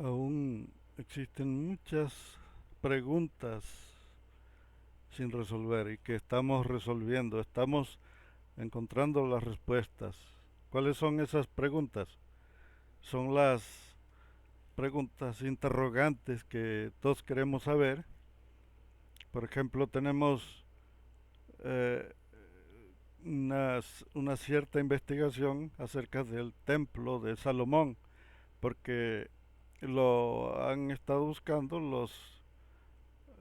Aún existen muchas preguntas sin resolver y que estamos resolviendo, estamos encontrando las respuestas. ¿Cuáles son esas preguntas? Son las preguntas interrogantes que todos queremos saber. Por ejemplo, tenemos eh, una cierta investigación acerca del templo de Salomón, porque lo han estado buscando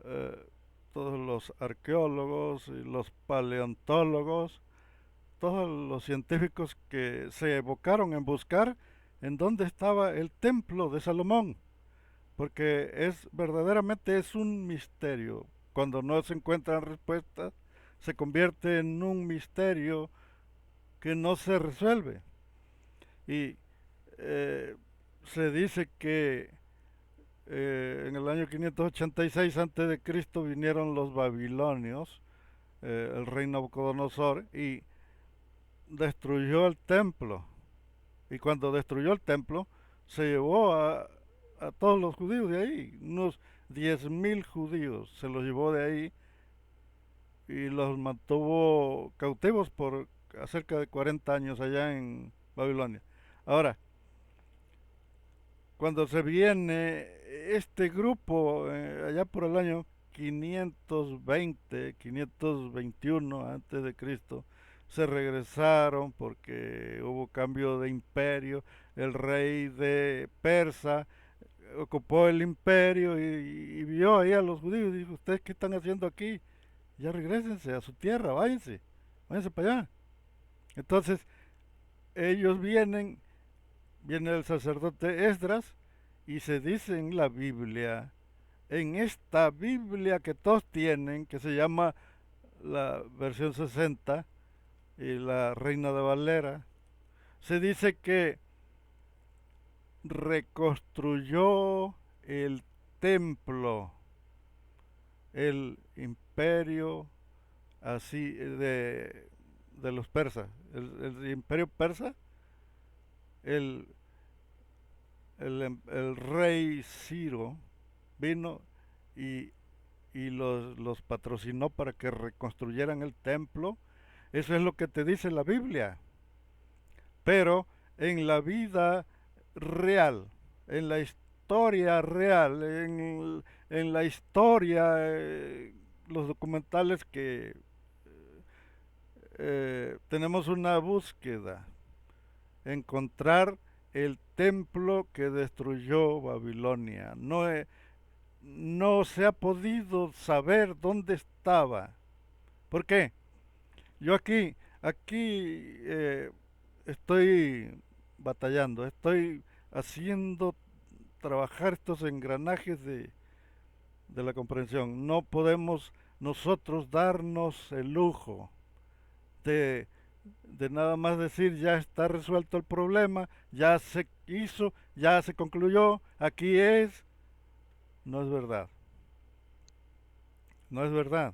eh, todos los arqueólogos y los paleontólogos, todos los científicos que se evocaron en buscar en dónde estaba el templo de Salomón, porque es verdaderamente es un misterio. Cuando no se encuentran respuestas, se convierte en un misterio que no se resuelve. Y eh, se dice que en el año 586 antes de Cristo vinieron los babilonios, el rey Nabucodonosor, y destruyó el templo. Y cuando destruyó el templo, se llevó a todos los judíos de ahí, unos 10.000 judíos, se los llevó de ahí y los mantuvo cautivos por cerca de 40 años allá en Babilonia. Ahora, cuando se viene este grupo, allá por el año 520, 521 antes de Cristo, se regresaron porque hubo cambio de imperio. El rey de Persa ocupó el imperio y vio ahí a los judíos y dijo: ¿ustedes qué están haciendo aquí? Ya regresense a su tierra, váyanse para allá. Entonces ellos viene el sacerdote Esdras y se dice en la Biblia, en esta Biblia que todos tienen, que se llama la versión 60 y la Reina de Valera, se dice que reconstruyó el templo, el imperio así de los persas, el imperio persa, el, el rey Ciro vino y, y los patrocinó para que reconstruyeran el templo. Eso es lo que te dice la Biblia. Pero en la vida real, en la historia real, en la historia, los documentales que tenemos una búsqueda, encontrar el templo que destruyó Babilonia. No se ha podido saber dónde estaba. ¿Por qué? Yo aquí estoy batallando, estoy haciendo trabajar estos engranajes de la comprensión. No podemos nosotros darnos el lujo de, de nada más decir ya está resuelto el problema, ya se hizo, ya se concluyó, aquí es. No es verdad, no es verdad.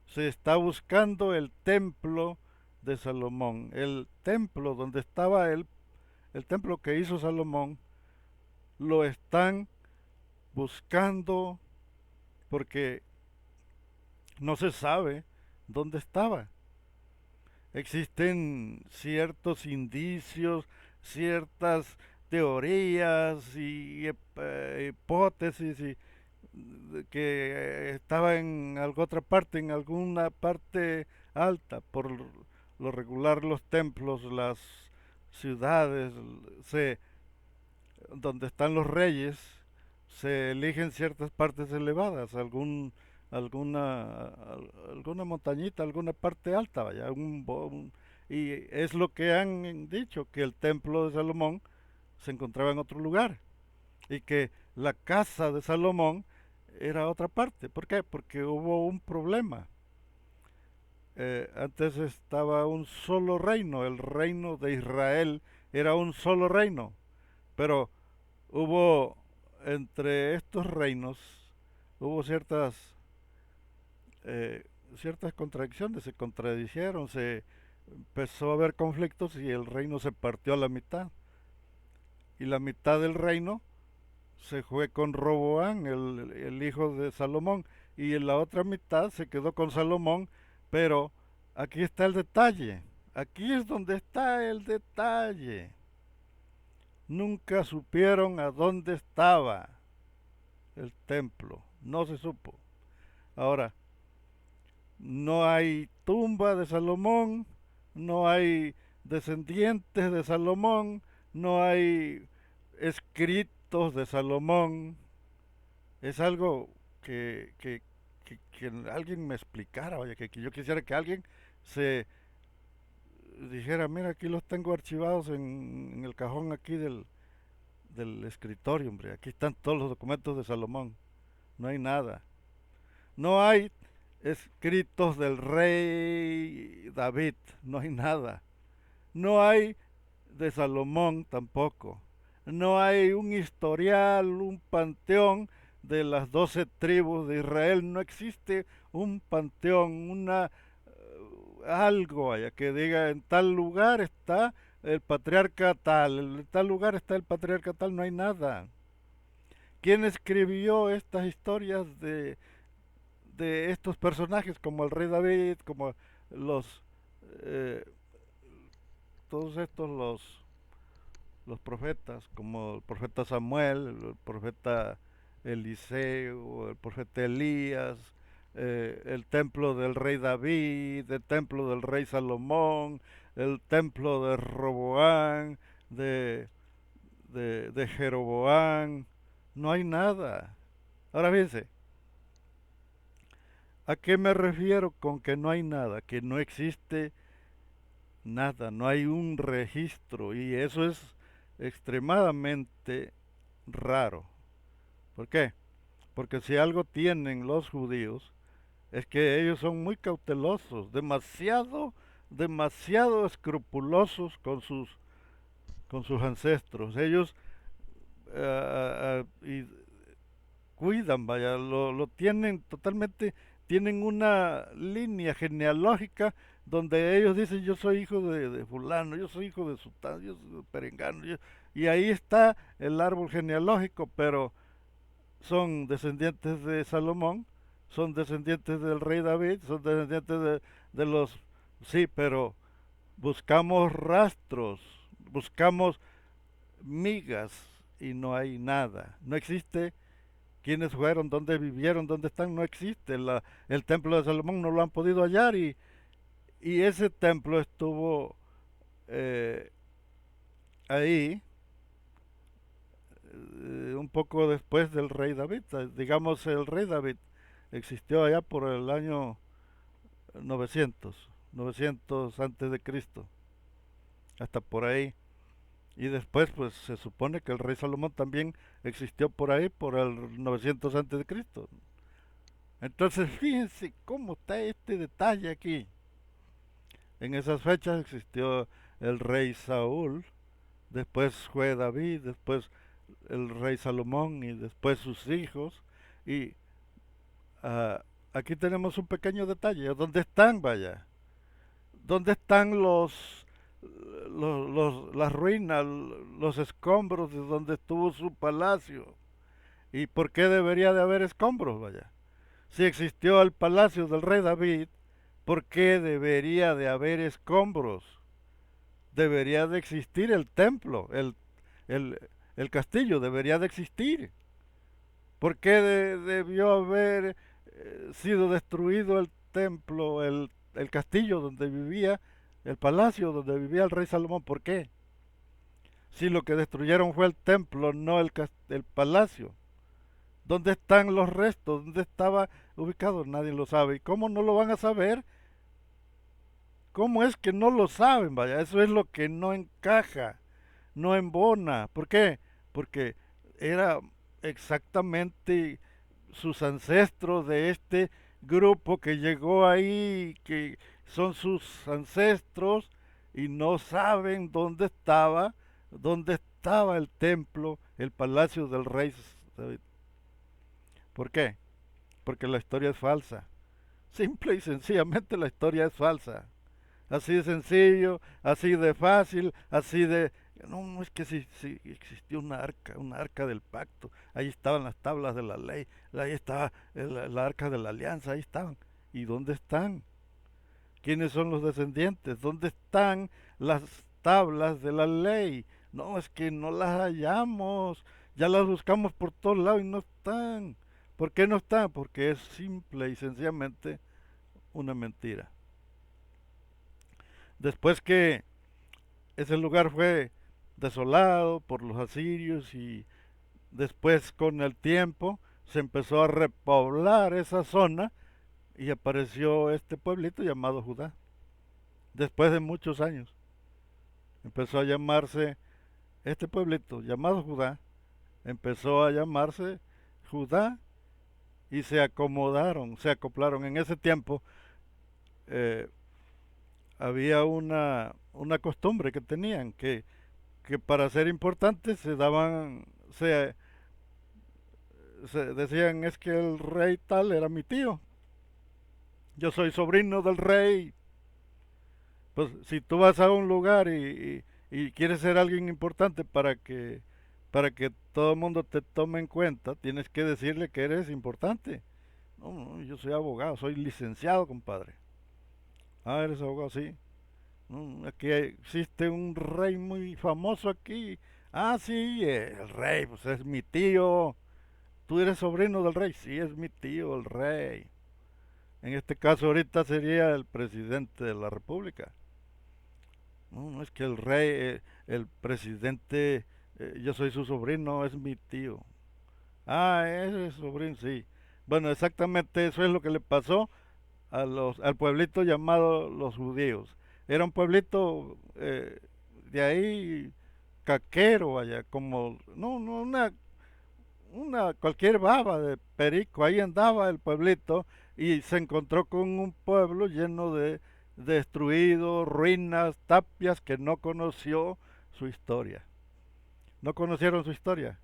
Se está buscando el templo de Salomón, el templo donde estaba el templo que hizo Salomón, lo están buscando porque no se sabe dónde estaba. Existen ciertos indicios, ciertas teorías y hipótesis que estaba en alguna otra parte, en alguna parte alta. Por lo regular los templos, las ciudades, se, donde están los reyes, se eligen ciertas partes elevadas, alguna montañita, alguna parte alta, vaya, y es lo que han dicho, que el templo de Salomón se encontraba en otro lugar y que la casa de Salomón era otra parte. ¿Por qué? Porque hubo un problema. Antes estaba un solo reino, el reino de Israel era un solo reino, pero hubo entre estos reinos, hubo eh, ciertas contradicciones, se contradicieron, se empezó a haber conflictos y el reino se partió a la mitad. Y la mitad del reino se fue con Roboán, el hijo de Salomón, y en la otra mitad se quedó con Salomón, pero aquí está el detalle, aquí es donde está el detalle. Nunca supieron a dónde estaba el templo, no se supo. Ahora, no hay tumba de Salomón, no hay descendientes de Salomón, no hay escritos de Salomón. Es algo que alguien me explicara, vaya, que yo quisiera que alguien se dijera, mira, aquí los tengo archivados en el cajón aquí del escritorio, hombre, aquí están todos los documentos de Salomón, no hay nada. No hay escritos del rey David, no hay nada. No hay de Salomón tampoco. No hay un historial, un panteón de las 12 tribus de Israel. No existe un panteón, algo allá que diga en tal lugar está el patriarca tal, en tal lugar está el patriarca tal, no hay nada. ¿Quién escribió estas historias de estos personajes como el rey David, como los eh, todos estos los profetas, como el profeta Samuel, el profeta Eliseo, el profeta Elías, el templo del rey David, el templo del rey Salomón, el templo de Roboán, de, de Jeroboán? No hay nada. Ahora fíjense, ¿a qué me refiero con que no hay nada? Que no existe nada, no hay un registro y eso es extremadamente raro. ¿Por qué? Porque si algo tienen los judíos es que ellos son muy cautelosos, demasiado escrupulosos con sus ancestros. Ellos y cuidan, vaya, lo tienen totalmente, tienen una línea genealógica donde ellos dicen yo soy hijo de fulano, yo soy hijo de sultán, yo soy de perengano, y ahí está el árbol genealógico, pero son descendientes de Salomón, son descendientes del rey David, son descendientes de los... Sí, pero buscamos rastros, buscamos migas y no hay nada, no existe quiénes fueron, dónde vivieron, dónde están, no existe. El templo de Salomón no lo han podido hallar y ese templo estuvo eh, ahí un poco después del rey David. Digamos, el rey David existió allá por el año 900 antes de Cristo, hasta por ahí. Y después, pues se supone que el rey Salomón también existió por ahí, por el 900 antes de Cristo. Entonces, fíjense cómo está este detalle aquí. En esas fechas existió el rey Saúl, después fue David, después el rey Salomón y después sus hijos. Y ah, aquí tenemos un pequeño detalle. ¿Dónde están, vaya? ¿Dónde están las ruinas, los escombros de donde estuvo su palacio? ¿Y por qué debería de haber escombros, vaya? Si existió el palacio del rey David, ¿por qué debería de haber escombros? Debería de existir el templo, el, el castillo debería de existir. ¿Por qué debió haber sido destruido el templo, el castillo donde vivía, el palacio donde vivía el rey Salomón? ¿Por qué? Si lo que destruyeron fue el templo, no el palacio. ¿Dónde están los restos? ¿Dónde estaba ubicado? Nadie lo sabe. ¿Y cómo no lo van a saber? ¿Cómo es que no lo saben? Vaya, eso es lo que no encaja, no embona. ¿Por qué? Porque era exactamente sus ancestros de este grupo que llegó ahí, que son sus ancestros y no saben dónde estaba el templo, el palacio del rey David. ¿Por qué? Porque la historia es falsa. Simple y sencillamente la historia es falsa. Así de sencillo, así de fácil, así de No, no es que sí existió una arca del pacto. Ahí estaban las tablas de la ley, ahí estaba la arca de la alianza, ahí estaban. ¿Y dónde están? ¿Quiénes son los descendientes? ¿Dónde están las tablas de la ley? No, es que no las hallamos. Ya las buscamos por todos lados y no están. ¿Por qué no están? Porque es simple y sencillamente una mentira. Después que ese lugar fue desolado por los asirios y después con el tiempo se empezó a repoblar esa zona y apareció este pueblito llamado Judá. Después de muchos años empezó a llamarse este pueblito llamado Judá, empezó a llamarse Judá y se acomodaron, se acoplaron. En ese tiempo eh, había una costumbre que tenían, que para ser importantes se daban, se decían es que el rey tal era mi tío, yo soy sobrino del rey. Pues si tú vas a un lugar y quieres ser alguien importante para que todo el mundo te tome en cuenta, tienes que decirle que eres importante. No, no, yo soy abogado, soy licenciado, compadre. Ah, eres abogado, sí. No, aquí existe un rey muy famoso aquí. Ah, sí, el rey, pues es mi tío. ¿Tú eres sobrino del rey? Sí, es mi tío, el rey. En este caso ahorita sería el presidente de la república. No, no es que el rey, el presidente, yo soy su sobrino, es mi tío. Ah, ese es sobrino, sí. Bueno, exactamente eso es lo que le pasó al pueblito llamado los judíos. Era un pueblito de ahí caquero allá, como, no, no, una cualquier baba de perico, ahí andaba el pueblito y se encontró con un pueblo lleno de destruidos, ruinas, tapias que no conoció su historia. No conocieron su historia.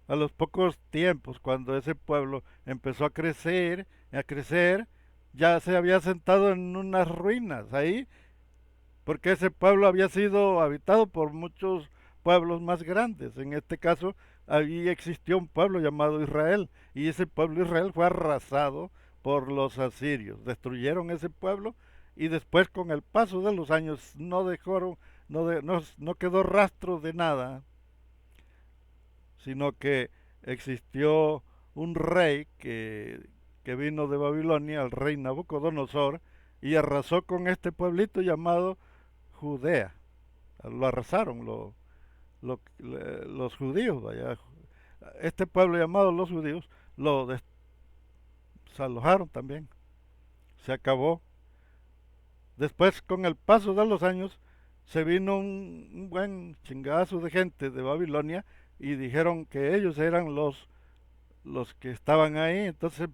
A los pocos tiempos, cuando ese pueblo empezó a crecer, ya se había sentado en unas ruinas ahí, porque ese pueblo había sido habitado por muchos pueblos más grandes. En este caso, ahí existió un pueblo llamado Israel, y ese pueblo Israel fue arrasado por los asirios. Destruyeron ese pueblo y después con el paso de los años no dejaron, no quedó rastro de nada, sino que existió un rey que vino de Babilonia, el rey Nabucodonosor, y arrasó con este pueblito llamado Judea. Lo arrasaron los judíos, vaya. Este pueblo llamado los judíos lo desalojaron también. Se acabó. Después, con el paso de los años, se vino un buen chingazo de gente de Babilonia y dijeron que ellos eran los que estaban ahí. Entonces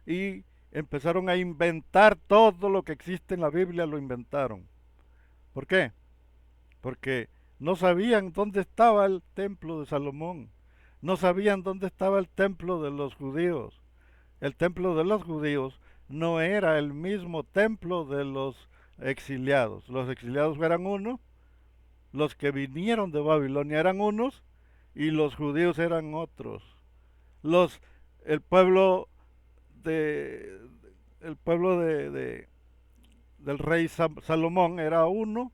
y empezaron a inventar todo lo que existe en la Biblia, lo inventaron. ¿Por qué? Porque no sabían dónde estaba el templo de Salomón, no sabían dónde estaba el templo de los judíos. El templo de los judíos no era el mismo templo de los exiliados. Los exiliados eran unos, los que vinieron de Babilonia eran unos y los judíos eran otros. Los, el pueblo de, el pueblo del rey Salomón era uno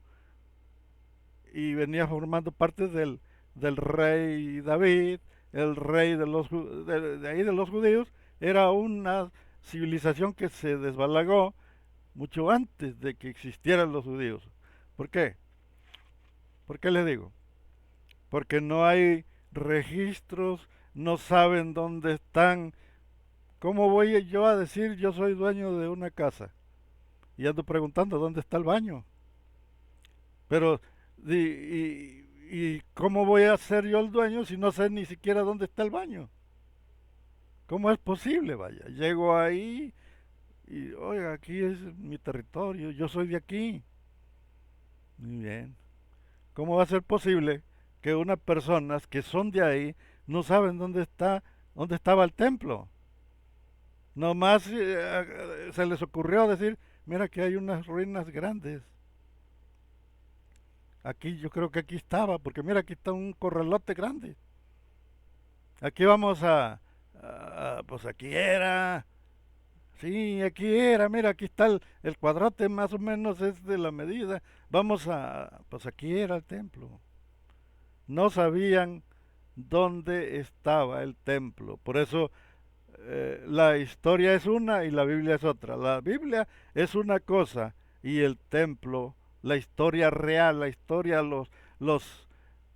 y venía formando parte del rey David, el rey de ahí de los judíos, era una civilización que se desbalagó mucho antes de que existieran los judíos. ¿Por qué? ¿Por qué les digo? Porque no hay registros, no saben dónde están. ¿Cómo voy yo a decir yo soy dueño de una casa? Y ando preguntando dónde está el baño. Pero, y cómo voy a ser yo el dueño si no sé ni siquiera dónde está el baño? ¿Cómo es posible? Vaya, llego ahí y, oiga, aquí es mi territorio, yo soy de aquí. Muy bien. ¿Cómo va a ser posible que unas personas que son de ahí no saben dónde estaba el templo? Nomás se les ocurrió decir, mira que hay unas ruinas grandes. Aquí yo creo que aquí estaba, porque mira, aquí está un corralote grande. Aquí vamos pues aquí era, sí, aquí era, mira, aquí está el cuadrante más o menos es de la medida. Pues aquí era el templo. No sabían dónde estaba el templo. Por eso la historia es una y la Biblia es otra. La Biblia es una cosa y el templo, la historia real, la historia, los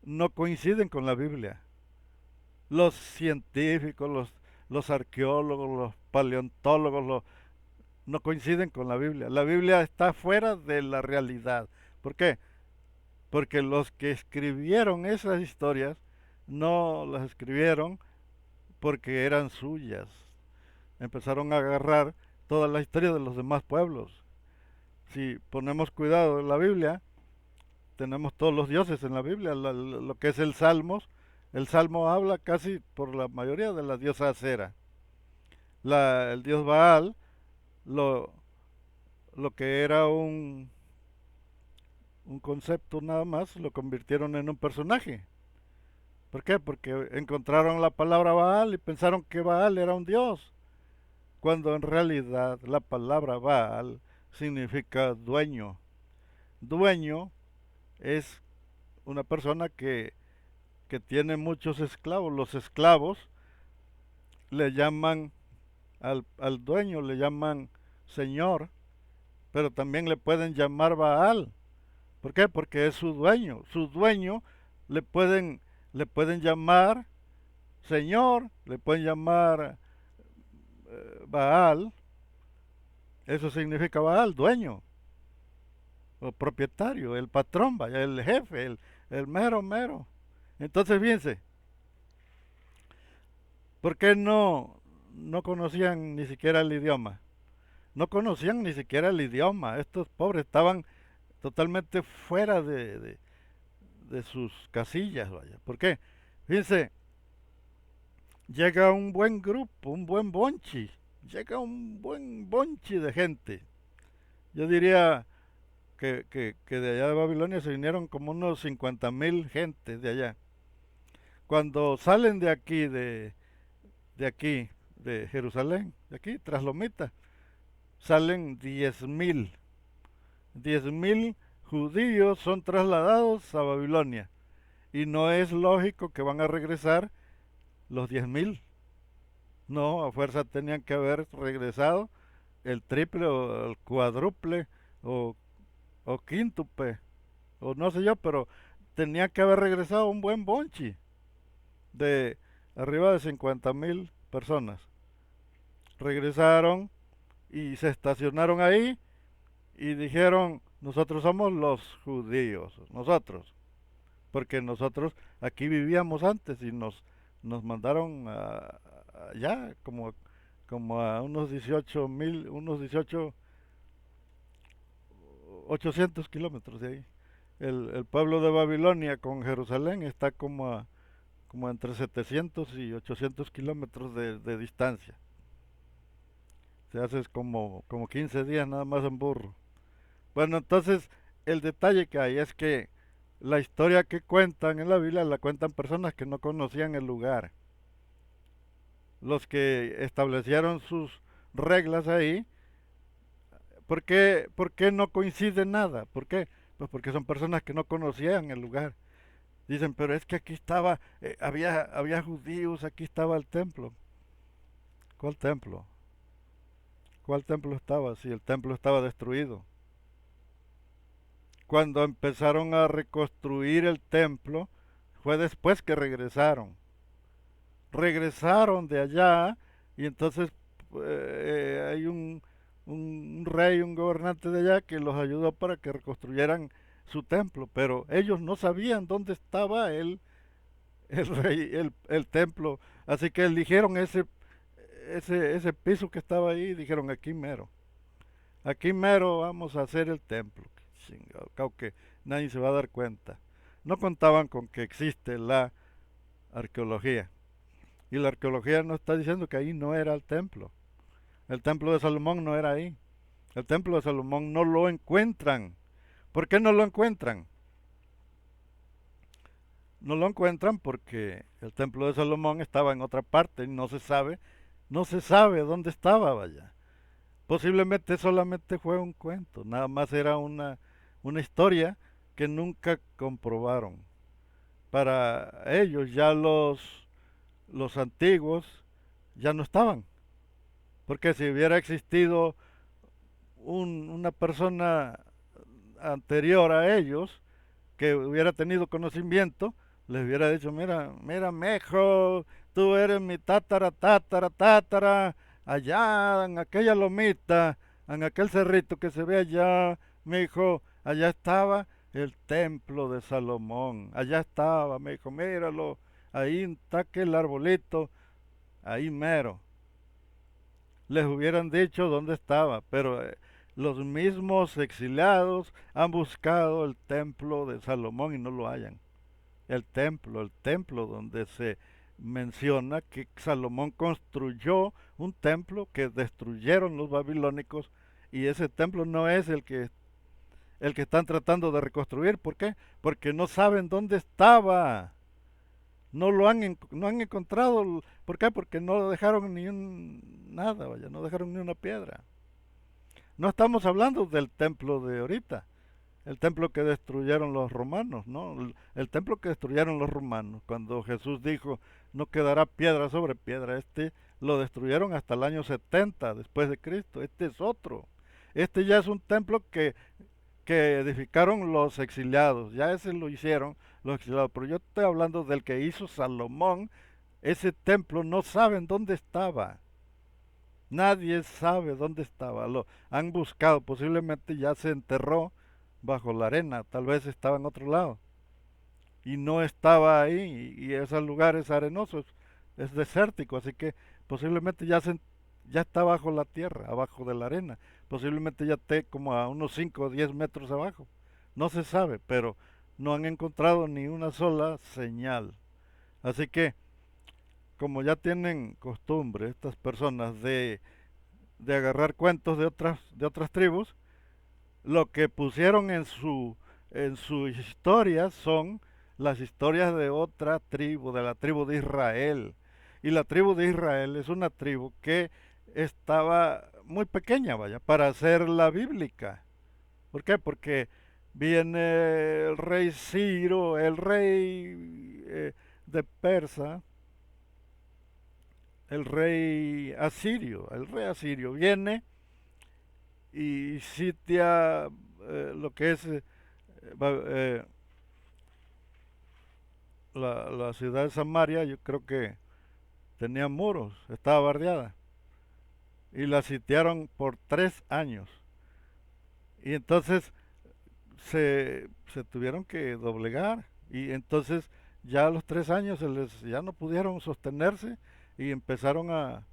no coinciden con la Biblia. Los científicos, los arqueólogos, los paleontólogos, no coinciden con la Biblia. La Biblia está fuera de la realidad. ¿Por qué? Porque los que escribieron esas historias no las escribieron porque eran suyas. Empezaron a agarrar toda la historia de los demás pueblos. Si ponemos cuidado en la Biblia, tenemos todos los dioses en la Biblia, lo que es el Salmo habla casi por la mayoría de la diosa Acera. El dios Baal, lo, lo que era un concepto nada más, lo convirtieron en un personaje. ¿Por qué? Porque encontraron la palabra Baal y pensaron que Baal era un dios, cuando en realidad la palabra Baal significa dueño. Dueño es una persona que tiene muchos esclavos. Los esclavos le llaman al dueño, le llaman señor, pero también le pueden llamar Baal. ¿Por qué? Porque es su dueño. Su dueño le pueden, le pueden llamar señor, le pueden llamar Baal. Eso significa Baal, dueño o propietario, el patrón, vaya, el jefe, el mero mero. Entonces, fíjense, ¿por qué no conocían ni siquiera el idioma? No conocían ni siquiera el idioma. Estos pobres estaban totalmente fuera de sus casillas, vaya. ¿Por qué? Fíjense, llega un buen grupo, un buen bonchi, llega un buen bonchi de gente. Yo diría que de allá de Babilonia se vinieron como unos 50,000 gentes de allá. Cuando salen de aquí, de Jerusalén, de aquí, Traslomita, salen 10,000. 10,000 judíos son trasladados a Babilonia. Y no es lógico que van a regresar los 10,000. No, a fuerza tenían que haber regresado el triple o el cuádruple o, o quíntuple o no sé yo, pero tenía que haber regresado un buen bonchi de arriba de 50,000 personas. Regresaron y se estacionaron ahí y dijeron, nosotros somos los judíos, nosotros, porque nosotros aquí vivíamos antes y nos mandaron allá como a unos 18,000, unos 800 kilómetros de ahí. El pueblo de Babilonia con Jerusalén está como entre 700 y 800 kilómetros de distancia. Se hace como 15 días nada más en burro. Bueno, entonces el detalle que hay es que la historia que cuentan en la Biblia la cuentan personas que no conocían el lugar. Los que establecieron sus reglas ahí, por qué no coincide nada? ¿Por qué? Pues porque son personas que no conocían el lugar. Dicen, pero es que aquí estaba, había judíos, aquí estaba el templo. ¿Cuál templo? ¿Cuál templo estaba? Si el templo estaba destruido. Cuando empezaron a reconstruir el templo, fue después que regresaron. Regresaron de allá y entonces hay un rey, un gobernante de allá que los ayudó para que reconstruyeran su templo, pero ellos no sabían dónde estaba el rey, el templo, así que eligieron ese piso que estaba ahí y dijeron aquí mero vamos a hacer el templo. Chingado, que nadie se va a dar cuenta. No contaban con que existe la arqueología. Y la arqueología no está diciendo que ahí no era el templo. El templo de Salomón no era ahí. El templo de Salomón no lo encuentran. ¿Por qué no lo encuentran? no lo encuentran porque el templo de Salomón estaba en otra parte y no se sabe dónde estaba, vaya. Posiblemente solamente fue un cuento, nada más era una historia que nunca comprobaron. Para ellos ya los antiguos ya no estaban, porque si hubiera existido una persona anterior a ellos que hubiera tenido conocimiento, les hubiera dicho, mira, mira, mejo, tú eres mi tátara, tátara, tátara, allá en aquella lomita, en aquel cerrito que se ve allá, mijo, allá estaba el templo de Salomón, allá estaba, mijo, míralo, ahí está aquel arbolito, ahí mero. Les hubieran dicho dónde estaba, pero los mismos exiliados han buscado el templo de Salomón y no lo hallan. El templo donde se menciona que Salomón construyó un templo que destruyeron los babilónicos y ese templo no es el que están tratando de reconstruir. ¿Por qué? Porque no saben dónde estaba. No han encontrado. ¿Por qué? Porque no dejaron nada, vaya, no dejaron ni una piedra. No estamos hablando del templo de ahorita, el templo que destruyeron los romanos, ¿no? El templo que destruyeron los romanos, cuando Jesús dijo, no quedará piedra sobre piedra, lo destruyeron hasta el año 70 después de Cristo, este es otro. Este ya es un templo que edificaron los exiliados, ya ese lo hicieron los exiliados, pero yo estoy hablando del que hizo Salomón, ese templo no saben dónde estaba. Nadie sabe dónde estaba. Lo han buscado, posiblemente ya se enterró bajo la arena, tal vez estaba en otro lado y no estaba ahí y ese lugar es arenoso, es desértico, así que posiblemente ya está bajo la tierra, abajo de la arena, posiblemente ya esté como a unos 5 o 10 metros abajo. No se sabe, pero no han encontrado ni una sola señal. Así que como ya tienen costumbre estas personas de agarrar cuentos de otras tribus, lo que pusieron en su historia son las historias de otra tribu, de la tribu de Israel. Y la tribu de Israel es una tribu que estaba muy pequeña, vaya, para ser la bíblica. ¿Por qué? Porque viene el rey Ciro, el rey de Persa, el rey asirio viene y sitia lo que es la ciudad de Samaria. Yo creo que tenía muros, estaba bardeada y la sitiaron por 3 años y entonces se tuvieron que doblegar y entonces ya a los 3 años ya no pudieron sostenerse y empezaron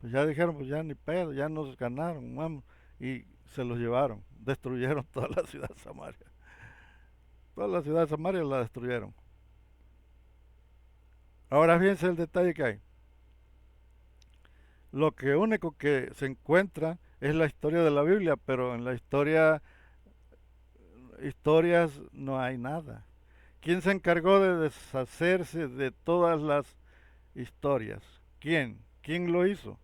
pues ya dijeron, pues ya ni pedo, ya nos ganaron, vamos, y se los llevaron, destruyeron toda la ciudad de Samaria. Toda la ciudad de Samaria la destruyeron. Ahora fíjense el detalle que hay. Lo que único que se encuentra es la historia de la Biblia, pero en la historias no hay nada. ¿Quién se encargó de deshacerse de todas las historias? ¿Quién? ¿Quién lo hizo?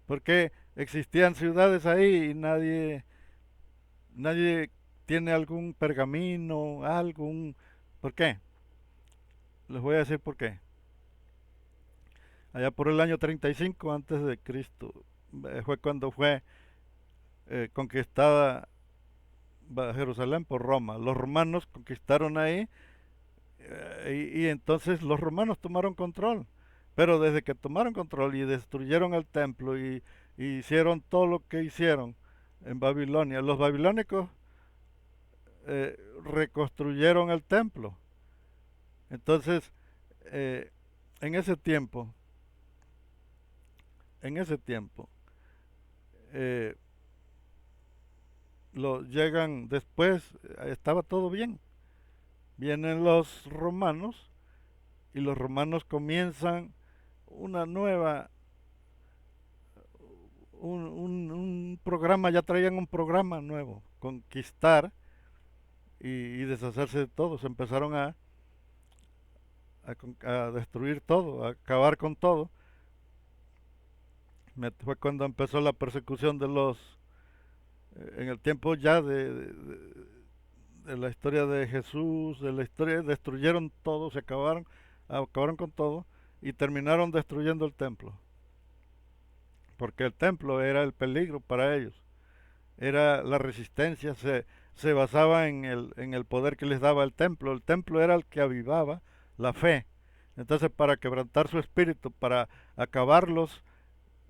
Porque existían ciudades ahí y nadie tiene algún pergamino, algún... ¿Por qué? Les voy a decir por qué. Allá por el año 35 antes de Cristo fue cuando fue conquistada Jerusalén por Roma. Los romanos conquistaron ahí y entonces los romanos tomaron control. Pero desde que tomaron control y destruyeron el templo y hicieron todo lo que hicieron en Babilonia, los babilónicos reconstruyeron el templo. Entonces, eh, en ese tiempo, en ese tiempo, eh, llegan después, estaba todo bien. Vienen los romanos y los romanos comienzan una nueva, un programa, ya traían un programa nuevo, conquistar y deshacerse de todos. Empezaron a destruir todo, a acabar con todo. Fue cuando empezó la persecución de en el tiempo ya de la historia de Jesús, de la historia, destruyeron todo, acabaron con todo y terminaron destruyendo el templo. Porque el templo era el peligro para ellos, era la resistencia, se basaba en el poder que les daba el templo era el que avivaba la fe. Entonces, para quebrantar su espíritu, para acabarlos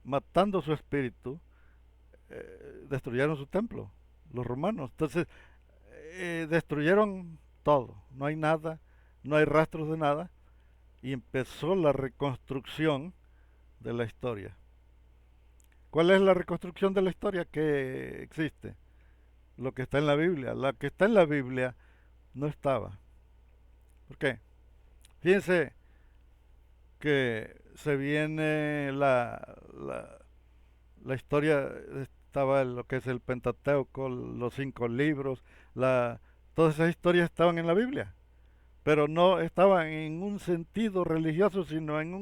matando su espíritu, destruyeron su templo, los romanos. Entonces, destruyeron todo, no hay nada, no hay rastros de nada, y empezó la reconstrucción de la historia. ¿Cuál es la reconstrucción de la historia que existe? Lo que está en la Biblia. La que está en la Biblia no estaba. ¿Por qué? Fíjense que se viene la historia, estaba lo que es el Pentateuco, los 5 libros, todas esas historias estaban en la Biblia, pero no estaban en un sentido religioso, sino en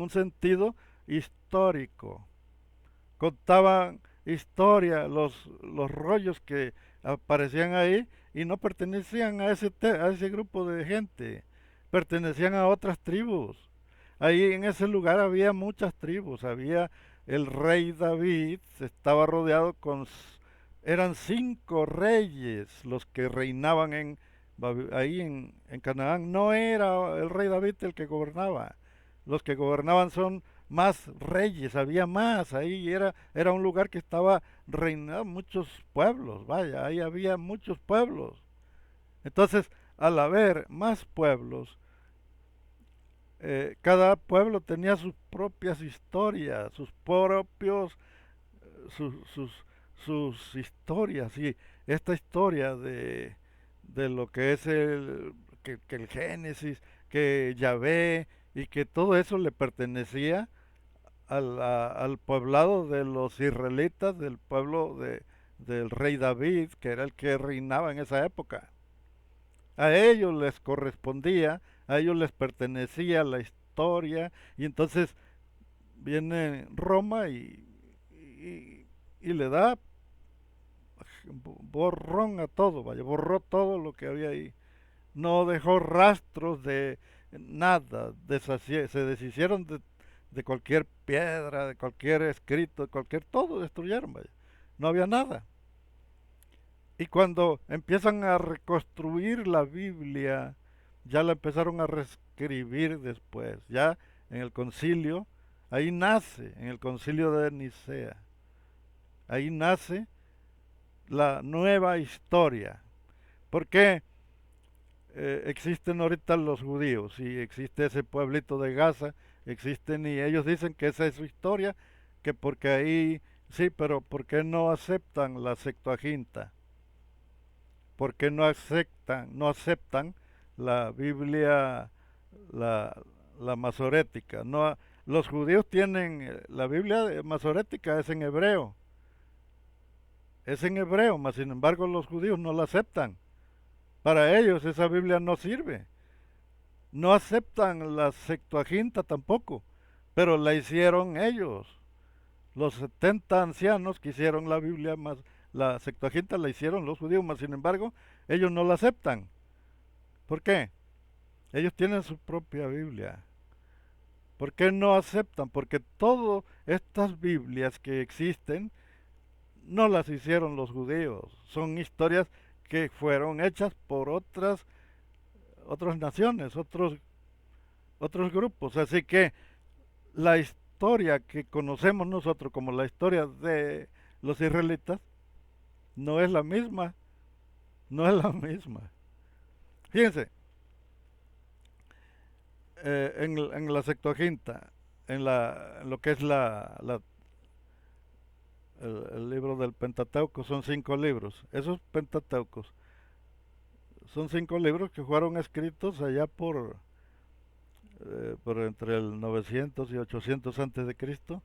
un sentido histórico. Contaban historia, los rollos que aparecían ahí y no pertenecían a ese grupo de gente, pertenecían a otras tribus. Ahí en ese lugar había muchas tribus, había el rey David, estaba rodeado eran 5 reyes los que reinaban ahí en Canaán. No era el rey David el que gobernaba, los que gobernaban son más reyes, había más, ahí era un lugar que estaba reinando muchos pueblos, vaya, ahí había muchos pueblos. Entonces, al haber más pueblos, cada pueblo tenía sus propias historias, sus, sus, sus historias, y esta historia de lo que es que el Génesis, que Yahvé, y que todo eso le pertenecía al poblado de los israelitas, del pueblo del rey David, que era el que reinaba en esa época. A ellos les correspondía, a ellos les pertenecía la historia, y entonces viene Roma y le da borrón a todo, vaya, borró todo lo que había ahí. No dejó rastros de nada, se deshicieron de cualquier piedra, de cualquier escrito, de cualquier, todo destruyeron, vaya. No había nada. Y cuando empiezan a reconstruir la Biblia, ya la empezaron a reescribir después, ya en el concilio, ahí nace, en el concilio de Nicea, ahí nace la nueva historia. ¿Por qué existen ahorita los judíos y existe ese pueblito de Gaza? Existen y ellos dicen que esa es su historia, que porque ahí, sí, pero ¿por qué no aceptan la Septuaginta? ¿Por qué no aceptan la Biblia, la, la masorética? No, los judíos tienen, la Biblia masorética es en hebreo, mas sin embargo los judíos no la aceptan. Para ellos esa Biblia no sirve. No aceptan la Septuaginta tampoco, pero la hicieron ellos. Los 70 ancianos que hicieron la Biblia más la Septuaginta la hicieron los judíos, mas sin embargo ellos no la aceptan. ¿Por qué? Ellos tienen su propia Biblia. ¿Por qué no aceptan? Porque todas estas Biblias que existen no las hicieron los judíos. Son historias que fueron hechas por otras naciones, otros grupos. Así que la historia que conocemos nosotros como la historia de los israelitas no es la misma, no es la misma. Fíjense, en la Septuaginta, en lo que es el libro del Pentateuco, son 5 libros. Esos Pentateucos son 5 libros que fueron escritos allá por entre el 900 y 800 antes de Cristo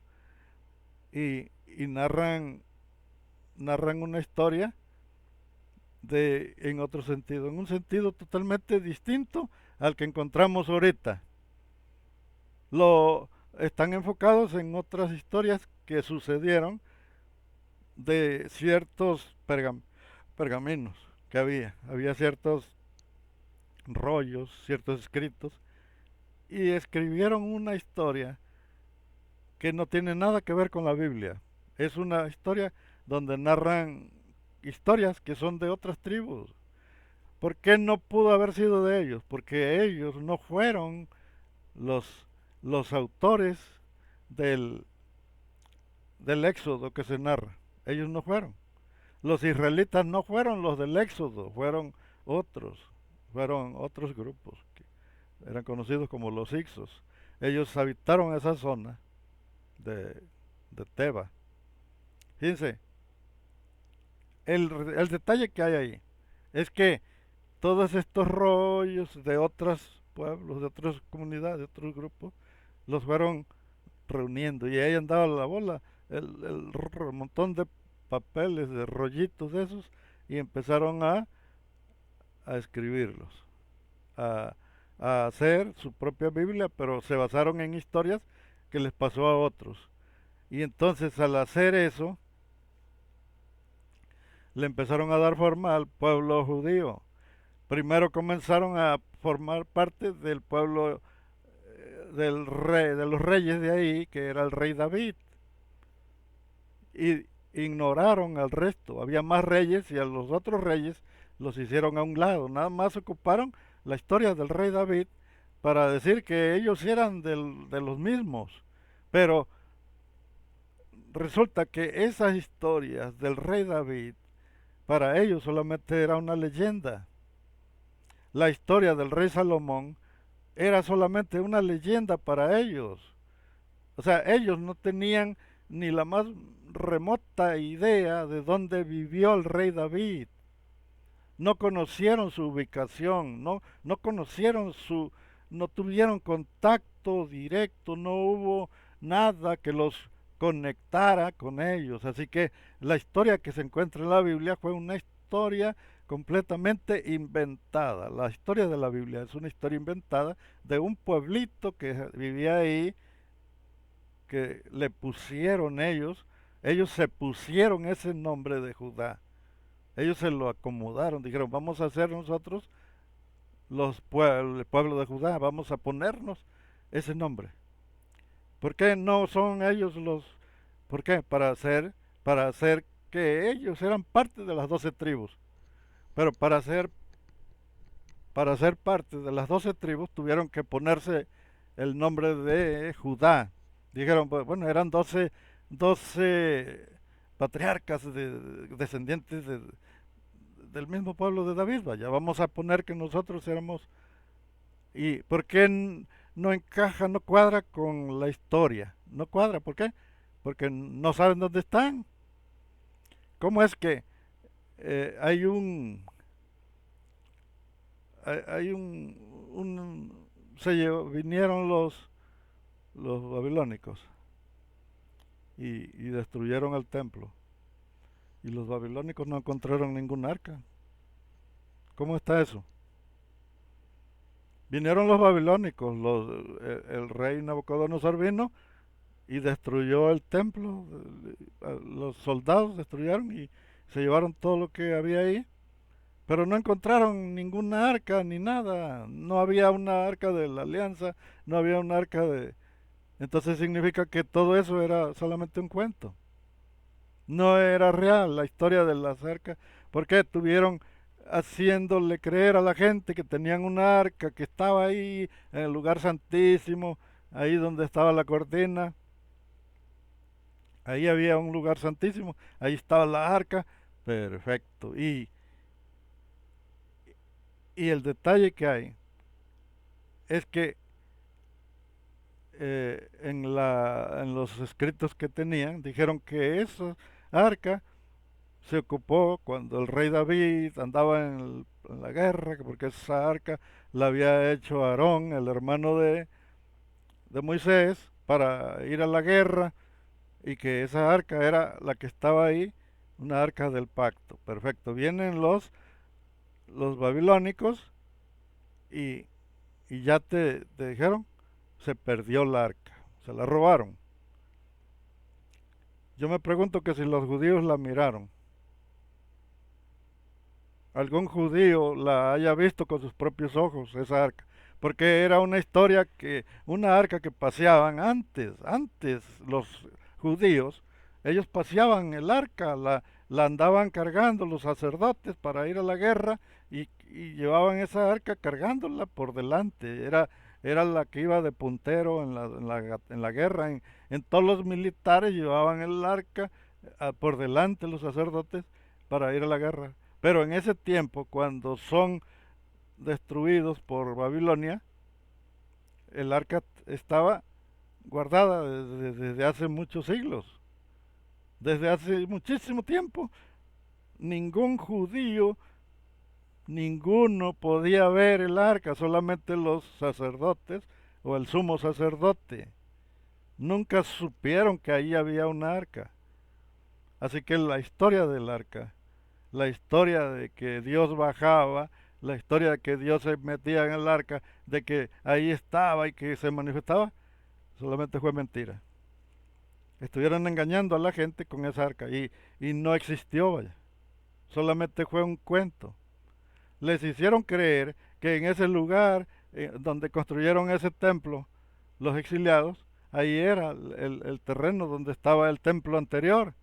y narran una historia en otro sentido, en un sentido totalmente distinto al que encontramos ahorita. Lo están enfocados en otras historias que sucedieron de ciertos pergaminos que había ciertos rollos, ciertos escritos, y escribieron una historia que no tiene nada que ver con la Biblia. Es una historia donde narran historias que son de otras tribus. ¿Por qué no pudo haber sido de ellos? Porque ellos no fueron los, los autores del, del éxodo que se narra. Ellos no fueron. Los israelitas no fueron los del éxodo, fueron otros grupos que eran conocidos como los Ixos. Ellos habitaron esa zona de, de Teba. Fíjense, el detalle que hay ahí es que todos estos rollos de otros pueblos, de otras comunidades, de otros grupos, los fueron reuniendo y ahí andaba la bola, el montón de papeles, de rollitos de esos y empezaron a escribirlos, a, a hacer su propia Biblia, pero se basaron en historias que les pasó a otros. Y entonces al hacer eso, le empezaron a dar forma al pueblo judío. Primero comenzaron a formar parte del pueblo del rey, de los reyes de ahí, que era el rey David. Y ignoraron al resto. Había más reyes y a los otros reyes los hicieron a un lado. Nada más ocuparon la historia del rey David para decir que ellos eran de los mismos. Pero resulta que esas historias del rey David para ellos solamente era una leyenda. La historia del rey Salomón era solamente una leyenda para ellos. O sea, ellos no tenían ni la más remota idea de dónde vivió el rey David. No conocieron su ubicación, no conocieron no tuvieron contacto directo, no hubo nada que los conectara con ellos. Así que la historia que se encuentra en la Biblia fue una historia completamente inventada. La historia de la Biblia es una historia inventada de un pueblito que vivía ahí, que le pusieron ellos se pusieron ese nombre de Judá. Ellos se lo acomodaron, dijeron, vamos a hacer nosotros el pueblo de Judá, vamos a ponernos ese nombre. ¿Por qué no son ellos por qué? Para hacer que ellos eran parte de las 12 tribus. Pero para ser parte de las 12 tribus tuvieron que ponerse el nombre de Judá. Dijeron, bueno, eran 12 patriarcas descendientes del mismo pueblo de David, vaya, vamos a poner que nosotros éramos... ¿Y por qué no encaja, no cuadra con la historia? No cuadra, ¿por qué? Porque no saben dónde están. ¿Cómo es que hay hay vinieron los babilónicos y destruyeron el templo? Y los babilónicos no encontraron ningún arca. ¿Cómo está eso? Vinieron los babilónicos, el rey Nabucodonosor vino y destruyó el templo, los soldados destruyeron y se llevaron todo lo que había ahí, pero no encontraron ninguna arca ni nada, no había una arca de la alianza, no había una arca de... Entonces significa que todo eso era solamente un cuento, no era real la historia de las arcas, porque tuvieron haciéndole creer a la gente que tenían una arca que estaba ahí en el lugar santísimo, ahí donde estaba la cortina, ahí había un lugar santísimo, ahí estaba la arca, perfecto. Y el detalle que hay es que en los escritos que tenían dijeron que esa arca se ocupó cuando el rey David andaba en la guerra, porque esa arca la había hecho Aarón, el hermano de Moisés, para ir a la guerra, y que esa arca era la que estaba ahí, una arca del pacto. Perfecto. Vienen los babilónicos y y ya te dijeron, se perdió la arca, se la robaron. Yo me pregunto que si los judíos la miraron, algún judío la haya visto con sus propios ojos, esa arca, porque era una historia que, una arca que paseaban antes los judíos, ellos paseaban el arca, la andaban cargando los sacerdotes para ir a la guerra y llevaban esa arca cargándola por delante, era la que iba de puntero en la guerra, en todos los militares llevaban el arca por delante los sacerdotes para ir a la guerra. Pero en ese tiempo, cuando son destruidos por Babilonia, el arca estaba guardada desde hace muchos siglos. Desde hace muchísimo tiempo, ningún judío, ninguno podía ver el arca, solamente los sacerdotes o el sumo sacerdote. Nunca supieron que ahí había un arca. Así que la historia del arca, la historia de que Dios bajaba, la historia de que Dios se metía en el arca, de que ahí estaba y que se manifestaba, solamente fue mentira. Estuvieron engañando a la gente con esa arca y no existió, vaya. Solamente fue un cuento. Les hicieron creer que en ese lugar donde construyeron ese templo, los exiliados, ahí era el terreno donde estaba el templo anterior.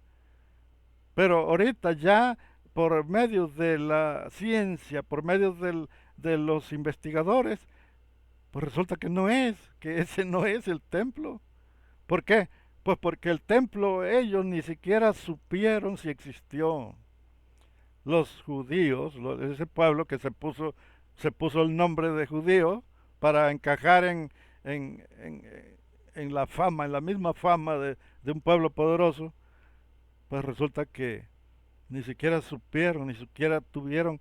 Pero ahorita ya por medio de la ciencia, por medio de los investigadores, pues resulta que no es, que ese no es el templo. ¿Por qué? Pues porque el templo ellos ni siquiera supieron si existió. Los judíos, ese pueblo que se puso el nombre de judío para encajar en la fama, en la misma fama de un pueblo poderoso, pues resulta que ni siquiera supieron, ni siquiera tuvieron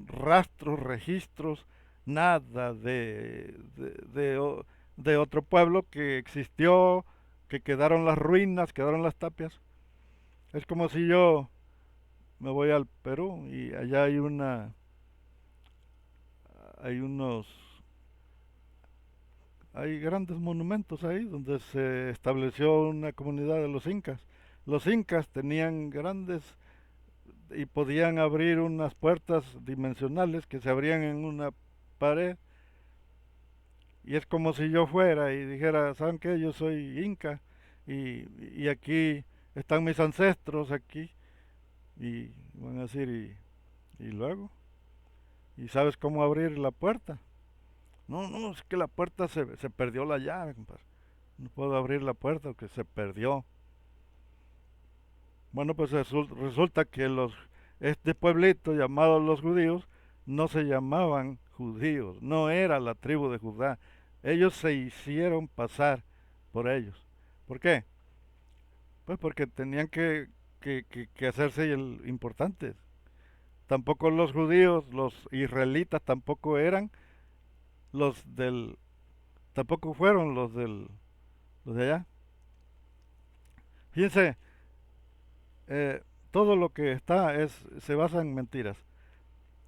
rastros, registros, nada de otro pueblo que existió, que quedaron las ruinas, quedaron las tapias. Es como si yo me voy al Perú y allá hay unos, hay grandes monumentos ahí donde se estableció una comunidad de los incas. Los incas tenían grandes y podían abrir unas puertas dimensionales que se abrían en una pared y es como si yo fuera y dijera, ¿saben qué? Yo soy inca y aquí están mis ancestros aquí y van a decir y luego y sabes cómo abrir la puerta. No, no, es que la puerta se perdió la llave, compadre. No puedo abrir la puerta porque se perdió. Bueno, pues resulta que este pueblito llamado los judíos no se llamaban judíos, no era la tribu de Judá. Ellos se hicieron pasar por ellos. ¿Por qué? Pues porque tenían que hacerse importantes. Tampoco los judíos, los israelitas tampoco eran los del, tampoco fueron los de allá. Fíjense, todo lo que se basa en mentiras.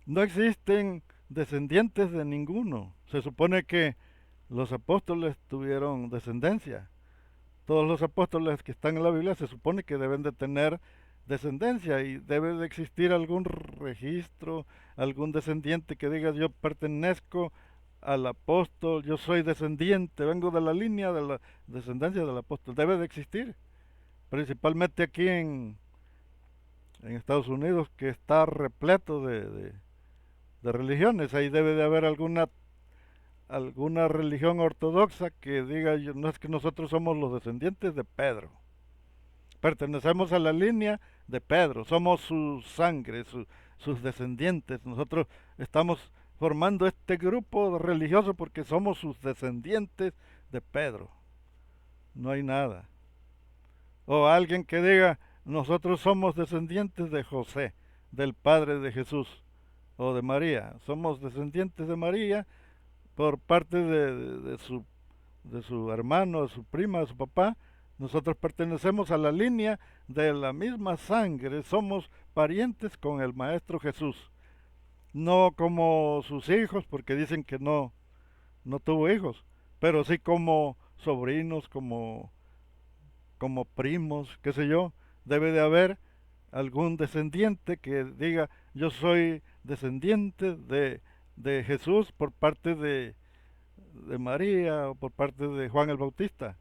No existen descendientes de ninguno. Se supone que los apóstoles tuvieron descendencia. Todos los apóstoles que están en la Biblia se supone que deben de tener descendencia y debe de existir algún registro, algún descendiente que diga yo pertenezco al apóstol, yo soy descendiente, vengo de la línea de la descendencia del apóstol. Debe de existir, principalmente aquí en Estados Unidos, que está repleto de religiones. Ahí debe de haber alguna religión ortodoxa que diga, no es que nosotros somos los descendientes de Pedro, pertenecemos a la línea de Pedro, somos su sangre, sus descendientes, nosotros estamos formando este grupo religioso porque somos sus descendientes de Pedro. No hay nada. O alguien que diga, nosotros somos descendientes de José, del padre de Jesús, o de María, somos descendientes de María por parte de su hermano, de su prima, de su papá. Nosotros pertenecemos a la línea de la misma sangre, somos parientes con el Maestro Jesús. No como sus hijos, porque dicen que no, no tuvo hijos, pero sí como sobrinos, como primos, qué sé yo, debe de haber algún descendiente que diga, yo soy descendiente de Jesús por parte de María o por parte de Juan el Bautista.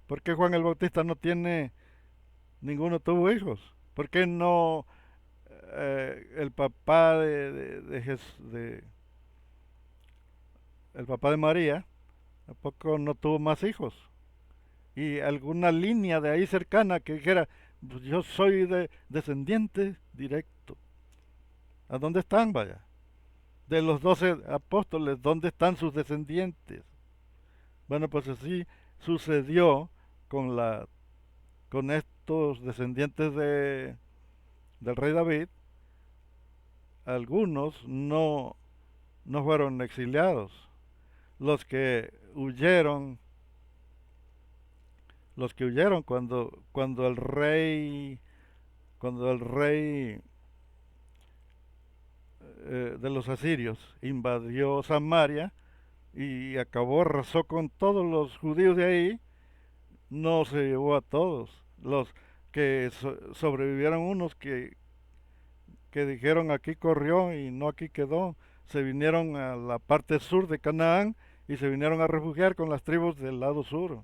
¿Por qué Juan el Bautista no tiene, ninguno tuvo hijos? ¿Por qué no el papá el papá de María, tampoco no tuvo más hijos? Y alguna línea de ahí cercana que dijera, pues yo soy descendiente directo. ¿A dónde están, vaya? De los 12 apóstoles, ¿dónde están sus descendientes? Bueno, pues así sucedió con con estos descendientes del rey David. Algunos no fueron exiliados. Los que huyeron, los que huyeron cuando el rey de los asirios invadió Samaria y arrasó con todos los judíos de ahí, no se llevó a todos. Los que sobrevivieron, unos que dijeron aquí corrió y no aquí quedó, se vinieron a la parte sur de Canaán y se vinieron a refugiar con las tribus del lado sur.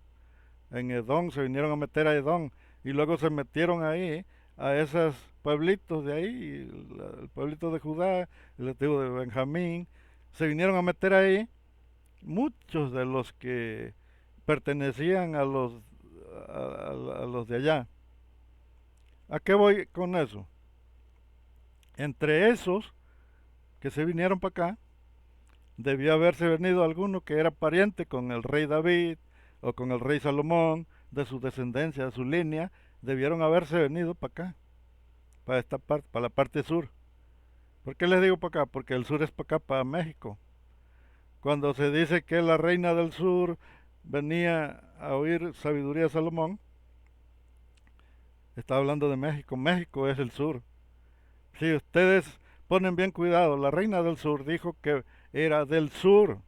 En Edom se vinieron a meter a Edom y luego se metieron ahí a esos pueblitos de ahí, el pueblito de Judá, el tribu de Benjamín, se vinieron a meter ahí muchos de los que pertenecían a los de allá. ¿A qué voy con eso? Entre esos que se vinieron para acá, debió haberse venido alguno que era pariente con el rey David o con el rey Salomón, de su descendencia, de su línea, debieron haberse venido para acá, para esta parte, para la parte sur. ¿Por qué les digo para acá? Porque el sur es para acá, para México. Cuando se dice que la reina del sur venía a oír sabiduría de Salomón, está hablando de México. México es el sur. Si ustedes ponen bien cuidado, la reina del sur dijo que era del sur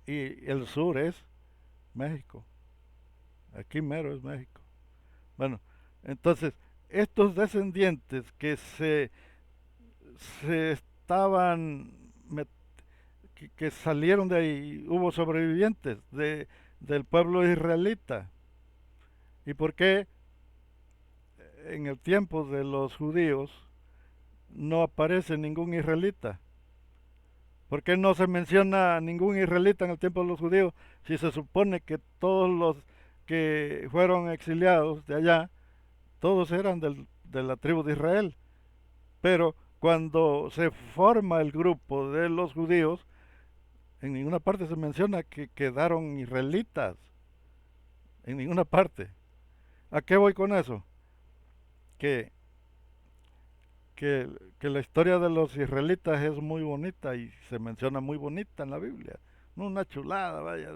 y el sur es México. Aquí mero es México. Bueno, entonces, estos descendientes que se estaban, que salieron de ahí, hubo sobrevivientes del pueblo israelita. ¿Y por qué en el tiempo de los judíos no aparece ningún israelita? ¿Por qué no se menciona ningún israelita en el tiempo de los judíos si se supone que todos los que fueron exiliados de allá, todos eran de la tribu de Israel? Pero cuando se forma el grupo de los judíos, en ninguna parte se menciona que quedaron israelitas, en ninguna parte. ¿A qué voy con eso? Que, que, que la historia de los israelitas es muy bonita y se menciona muy bonita en la Biblia. No una chulada, vaya.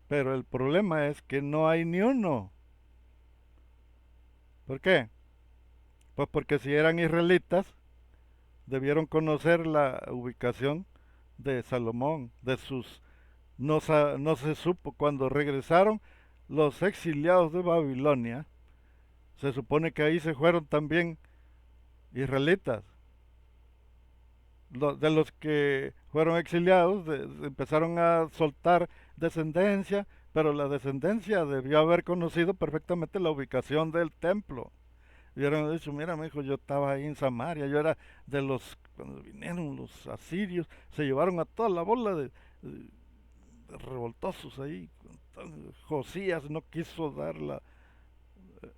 Pero el problema es que no hay ni uno. ¿Por qué? Pues porque si eran israelitas, debieron conocer la ubicación de Salomón, de sus... No se supo cuando regresaron los exiliados de Babilonia. Se supone que ahí se fueron también israelitas. De los que fueron exiliados empezaron a soltar descendencia, pero la descendencia debió haber conocido perfectamente la ubicación del templo. Y hubieran dicho, mira, mi hijo, yo estaba ahí en Samaria, yo era de los, cuando vinieron los asirios, se llevaron a toda la bola de revoltosos ahí. Josías no quiso dar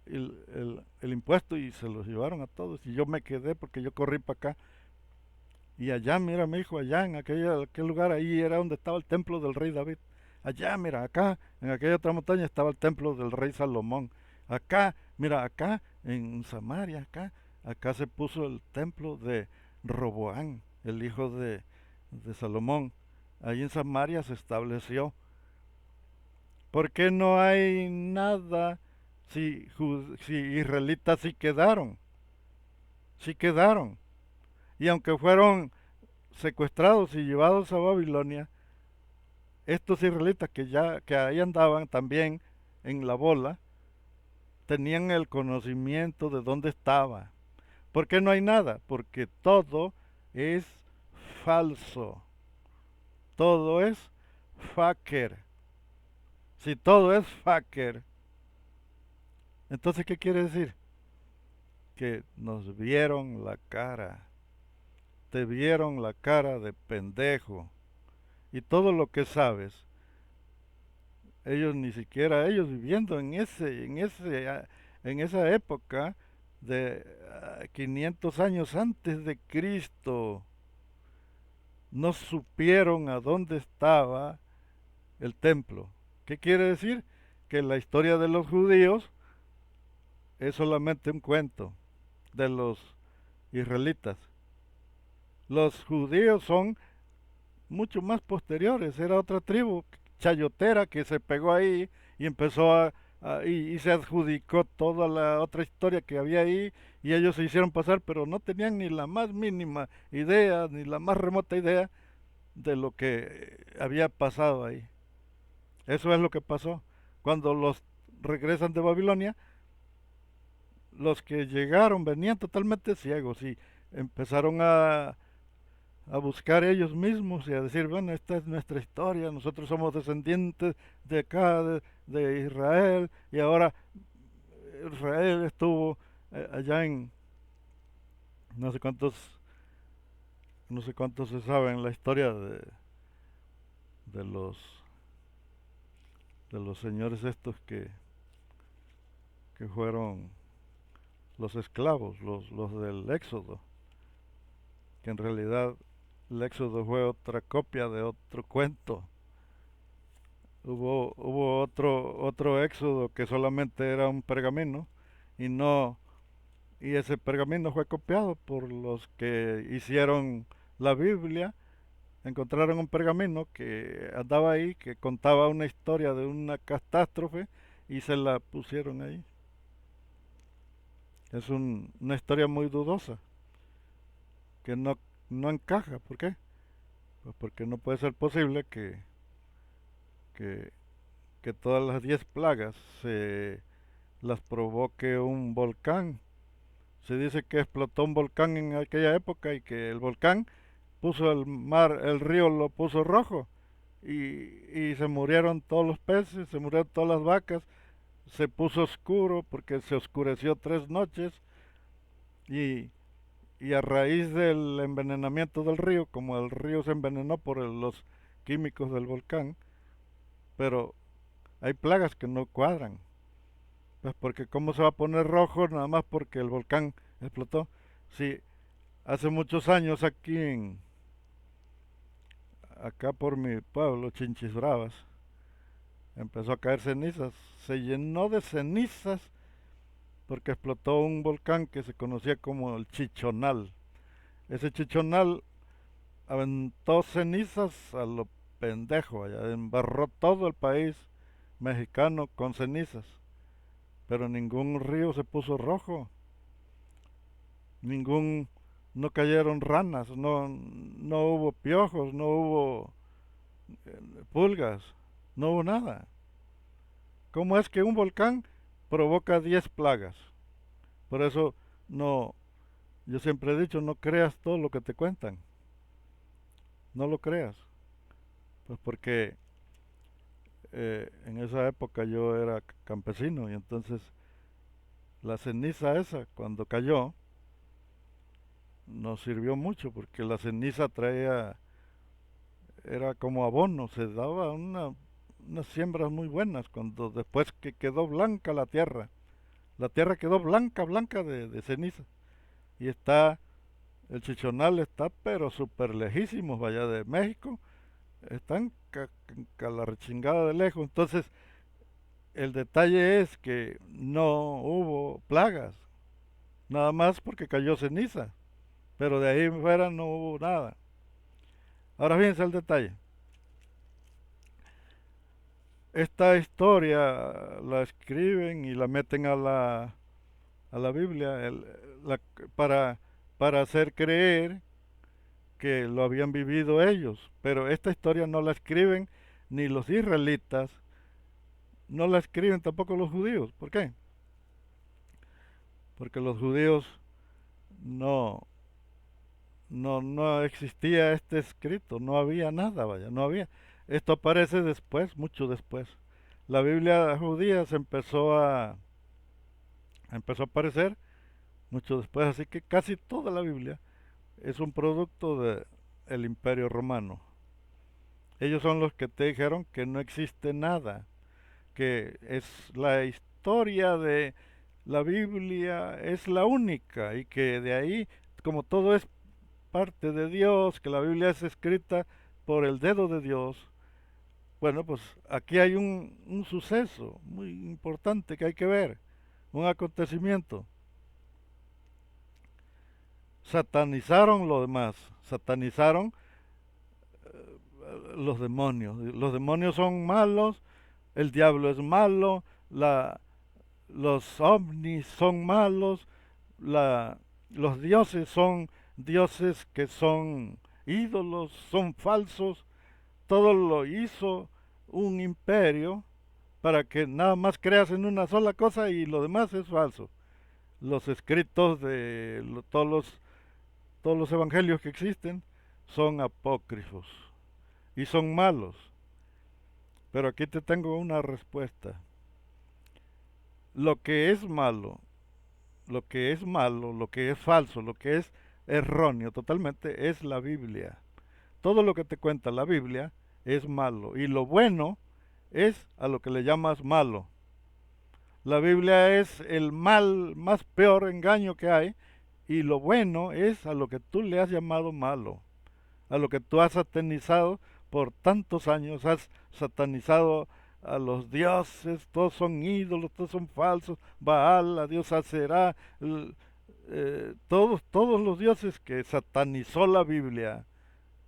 el impuesto y se los llevaron a todos. Y yo me quedé porque yo corrí para acá. Y allá, mira, mi hijo, allá en aquel lugar, ahí era donde estaba el templo del rey David. Allá, mira, acá, en aquella otra montaña estaba el templo del rey Salomón. Acá, mira, acá, en Samaria, acá se puso el templo de Roboán, el hijo de Salomón. Ahí en Samaria se estableció. ¿Por qué no hay nada si israelitas sí quedaron? Sí quedaron. Y aunque fueron secuestrados y llevados a Babilonia, estos israelitas que ahí andaban también en la bola, tenían el conocimiento de dónde estaba. ¿Por qué no hay nada? Porque todo es falso. Todo es faker. Si todo es faker, entonces ¿qué quiere decir? Que nos vieron la cara. Te vieron la cara de pendejo. Y todo lo que sabes, ellos ni siquiera, ellos viviendo en esa época de 500 años antes de Cristo, no supieron a dónde estaba el templo. ¿Qué quiere decir? Que la historia de los judíos es solamente un cuento de los israelitas. Los judíos son mucho más posteriores, era otra tribu chayotera que se pegó ahí y empezó y se adjudicó toda la otra historia que había ahí y ellos se hicieron pasar, pero no tenían ni la más mínima idea, ni la más remota idea de lo que había pasado ahí. Eso es lo que pasó. Cuando los regresan de Babilonia, los que llegaron venían totalmente ciegos y empezaron a buscar ellos mismos y a decir, bueno, esta es nuestra historia, nosotros somos descendientes de acá, de Israel, y ahora Israel estuvo allá en no sé cuántos, no sé cuántos se saben la historia de los de los señores estos que fueron los esclavos, los del Éxodo, que en realidad el Éxodo fue otra copia de otro cuento. Hubo otro éxodo que solamente era un pergamino y no, y ese pergamino fue copiado por los que hicieron la Biblia. Encontraron un pergamino que andaba ahí, que contaba una historia de una catástrofe y se la pusieron ahí. Es una historia muy dudosa, que no encaja. ¿Por qué? Pues porque no puede ser posible que, que todas las 10 plagas se las provoque un volcán. Se dice que explotó un volcán en aquella época y que el volcán puso el mar, el río lo puso rojo y se murieron todos los peces, se murieron todas las vacas, se puso oscuro porque se oscureció 3 noches y, y a raíz del envenenamiento del río, como el río se envenenó por los químicos del volcán, pero hay plagas que no cuadran. Pues porque cómo se va a poner rojo nada más porque el volcán explotó. Sí, hace muchos años acá por mi pueblo, Chinchis Bravas, empezó a caer cenizas. Se llenó de cenizas porque explotó un volcán que se conocía como el Chichonal. Ese Chichonal aventó cenizas a lo pendejo, allá embarró todo el país mexicano con cenizas, pero ningún río se puso rojo, ningún, no cayeron ranas, no hubo piojos, no hubo pulgas, no hubo nada. ¿Cómo es que un volcán provoca 10 plagas? Por eso no, yo siempre he dicho, no creas todo lo que te cuentan, no lo creas, pues porque en esa época yo era campesino y entonces la ceniza esa cuando cayó nos sirvió mucho porque la ceniza traía, era como abono, se daba unas siembras muy buenas cuando después que quedó blanca la tierra quedó blanca, blanca de ceniza y está, el Chichonal está pero súper lejísimos allá de México, están la rechingada de lejos, entonces el detalle es que no hubo plagas, nada más porque cayó ceniza, pero de ahí fuera no hubo nada. Ahora fíjense el detalle. Esta historia la escriben y la meten a la Biblia la- para, para hacer creer que lo habían vivido ellos, pero esta historia no la escriben ni los israelitas, no la escriben tampoco los judíos. ¿Por qué? Porque los judíos no, no existía este escrito, no había nada, vaya, no había. Esto aparece después, mucho después. La Biblia judía empezó a aparecer mucho después, así que casi toda la Biblia es un producto del Imperio Romano. Ellos son los que te dijeron que no existe nada, que es la historia de la Biblia es la única y que de ahí, como todo es parte de Dios, que la Biblia es escrita por el dedo de Dios, bueno, pues aquí hay un suceso muy importante que hay que ver, un acontecimiento. Satanizaron lo demás, satanizaron los demonios. Los demonios son malos, el diablo es malo, los ovnis son malos, los dioses son dioses que son ídolos, son falsos. Todo lo hizo un imperio para que nada más creas en una sola cosa y lo demás es falso. Los escritos de todos los evangelios que existen son apócrifos y son malos. Pero aquí te tengo una respuesta. Lo que es malo, lo que es malo, lo que es falso, lo que es erróneo totalmente es la Biblia. Todo lo que te cuenta la Biblia es malo y lo bueno es a lo que le llamas malo. La Biblia es el mal más peor engaño que hay y lo bueno es a lo que tú le has llamado malo, a lo que tú has satanizado por tantos años, has satanizado a los dioses, todos son ídolos, todos son falsos, Baal, la diosa Será, todos los dioses que satanizó la Biblia,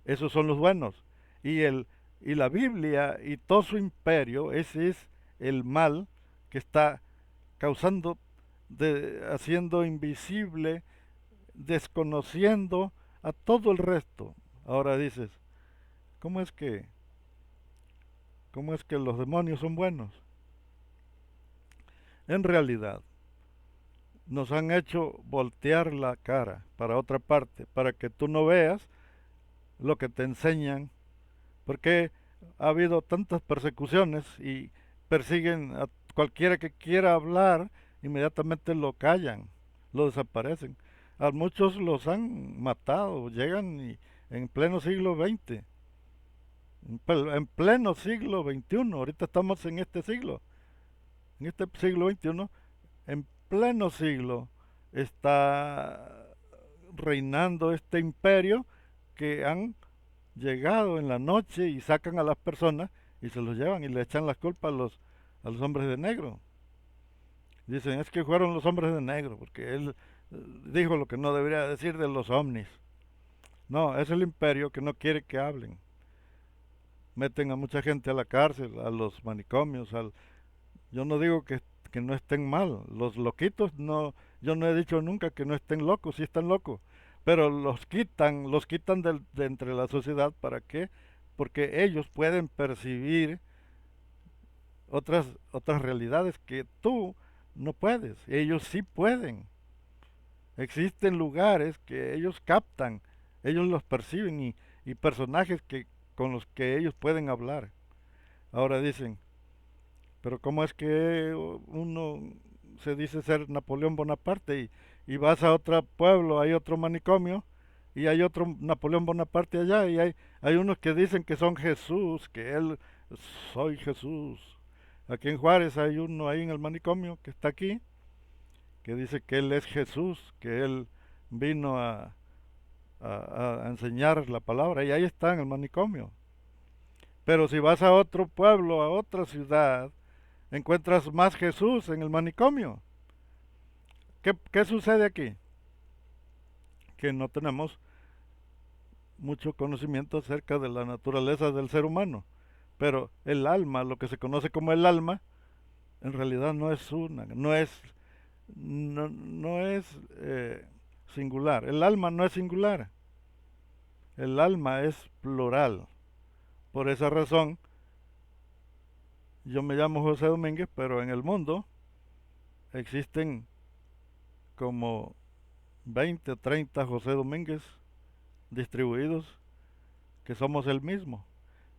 esos son los buenos. Y, y la Biblia y todo su imperio, ese es el mal que está causando, haciendo invisible, desconociendo a todo el resto. Ahora dices, ¿cómo es que, cómo es que los demonios son buenos? En realidad, nos han hecho voltear la cara para otra parte, para que tú no veas lo que te enseñan, porque ha habido tantas persecuciones y persiguen a cualquiera que quiera hablar, inmediatamente lo callan, lo desaparecen. A muchos los han matado, llegan y en pleno siglo XX, en pleno siglo XXI, ahorita estamos en este siglo XXI, en pleno siglo está reinando este imperio que han llegado en la noche y sacan a las personas y se los llevan y le echan las culpas a los hombres de negro. Dicen, es que fueron los hombres de negro, porque él dijo lo que no debería decir de los ovnis. No, es el imperio que no quiere que hablen. Meten a mucha gente a la cárcel, a los manicomios. Yo no digo que no estén mal. Los loquitos no, yo no he dicho nunca que no estén locos, sí están locos. Pero los quitan de entre la sociedad. ¿Para qué? Porque ellos pueden percibir otras realidades que tú no puedes. Ellos sí pueden. Existen lugares que ellos captan, ellos los perciben y personajes con los que ellos pueden hablar. Ahora dicen, pero ¿cómo es que uno se dice ser Napoleón Bonaparte y vas a otro pueblo, hay otro manicomio y hay otro Napoleón Bonaparte allá y hay unos que dicen que son Jesús, que él soy Jesús. Aquí en Juárez hay uno ahí en el manicomio que está aquí, que dice que él es Jesús, que él vino a enseñar la palabra y ahí está en el manicomio. Pero si vas a otro pueblo, a otra ciudad, encuentras más Jesús en el manicomio. ¿Qué sucede aquí? Que no tenemos mucho conocimiento acerca de la naturaleza del ser humano. Pero el alma, lo que se conoce como el alma, en realidad no es no es singular. El alma no es singular. El alma es plural. Por esa razón, yo me llamo José Domínguez, pero en el mundo existen como 20 o 30 José Domínguez distribuidos, que somos el mismo.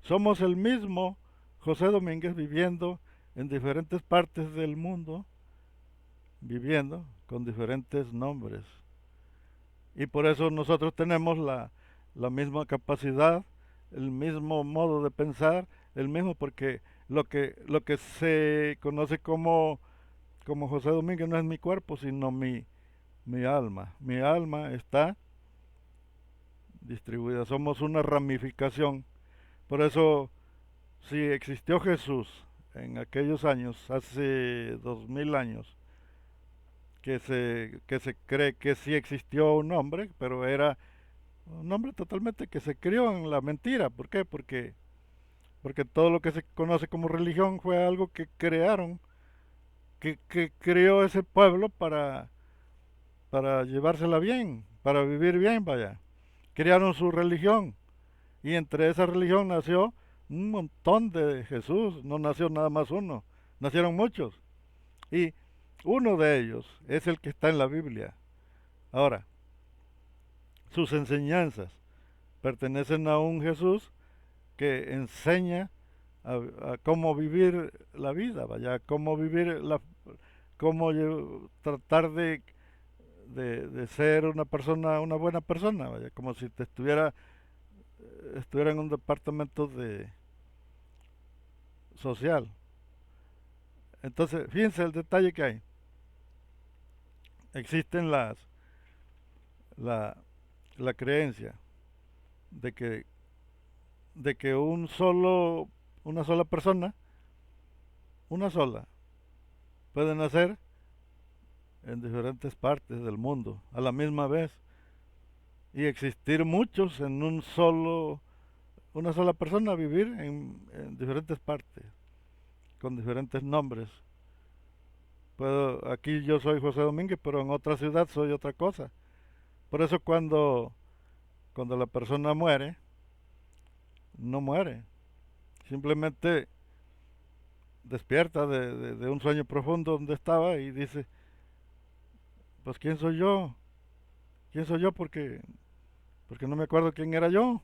Somos el mismo José Domínguez viviendo en diferentes partes del mundo, viviendo con diferentes nombres. Y por eso nosotros tenemos la misma capacidad, el mismo modo de pensar, el mismo, porque lo que se conoce como José Domínguez no es mi cuerpo, sino mi alma. Mi alma está distribuida, somos una ramificación. Por eso, si existió Jesús en aquellos años, hace 2000 años, que se cree que sí existió un hombre, pero era un hombre totalmente que se crió en la mentira. ¿Por qué? Porque todo lo que se conoce como religión fue algo que crearon, que creó ese pueblo para llevársela bien, para vivir bien, vaya. Crearon su religión y entre esa religión nació un montón de Jesús, no nació nada más uno, nacieron muchos. Y uno de ellos es el que está en la Biblia. Ahora, sus enseñanzas pertenecen a un Jesús que enseña a cómo vivir la vida, vaya, cómo vivir cómo tratar de ser una persona, una buena persona, vaya, como si estuviera en un departamento social. Entonces, fíjense el detalle que hay. Existen la, la creencia de que, de que una sola persona, una sola, puede nacer en diferentes partes del mundo a la misma vez y existir muchos en una sola persona, vivir en diferentes partes, con diferentes nombres. Aquí yo soy José Domínguez, pero en otra ciudad soy otra cosa. Por eso cuando la persona muere, no muere. Simplemente despierta de un sueño profundo donde estaba y dice, pues ¿quién soy yo? ¿Quién soy yo? Porque no me acuerdo quién era yo.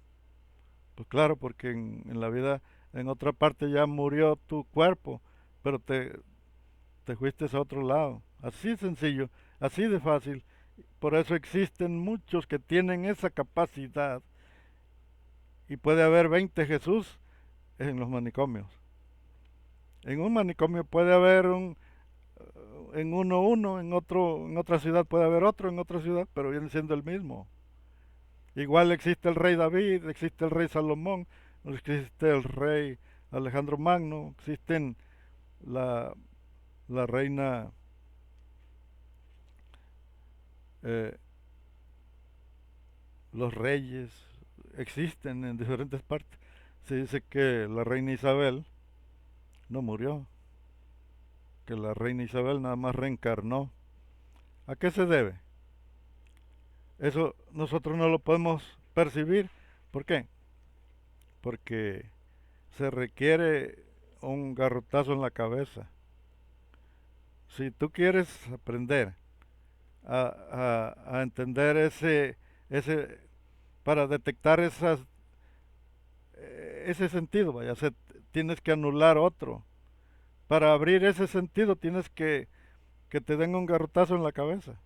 Pues claro, porque en la vida, en otra parte ya murió tu cuerpo, pero te fuiste a otro lado. Así de sencillo, así de fácil. Por eso existen muchos que tienen esa capacidad y puede haber 20 Jesús en los manicomios. En un manicomio puede haber en uno, en otra ciudad puede haber otro, en otra ciudad, pero viene siendo el mismo. Igual existe el rey David, existe el rey Salomón, existe el rey Alejandro Magno, existen la, la reina, eh, los reyes, existen en diferentes partes. Se dice que la reina Isabel no murió, que la reina Isabel nada más reencarnó. ¿A qué se debe? Eso nosotros no lo podemos percibir. ¿Por qué? Porque se requiere un garrotazo en la cabeza. Si tú quieres aprender a entender ese, para detectar ese sentido, vaya, tienes que anular otro. Para abrir ese sentido tienes que te den un garrotazo en la cabeza.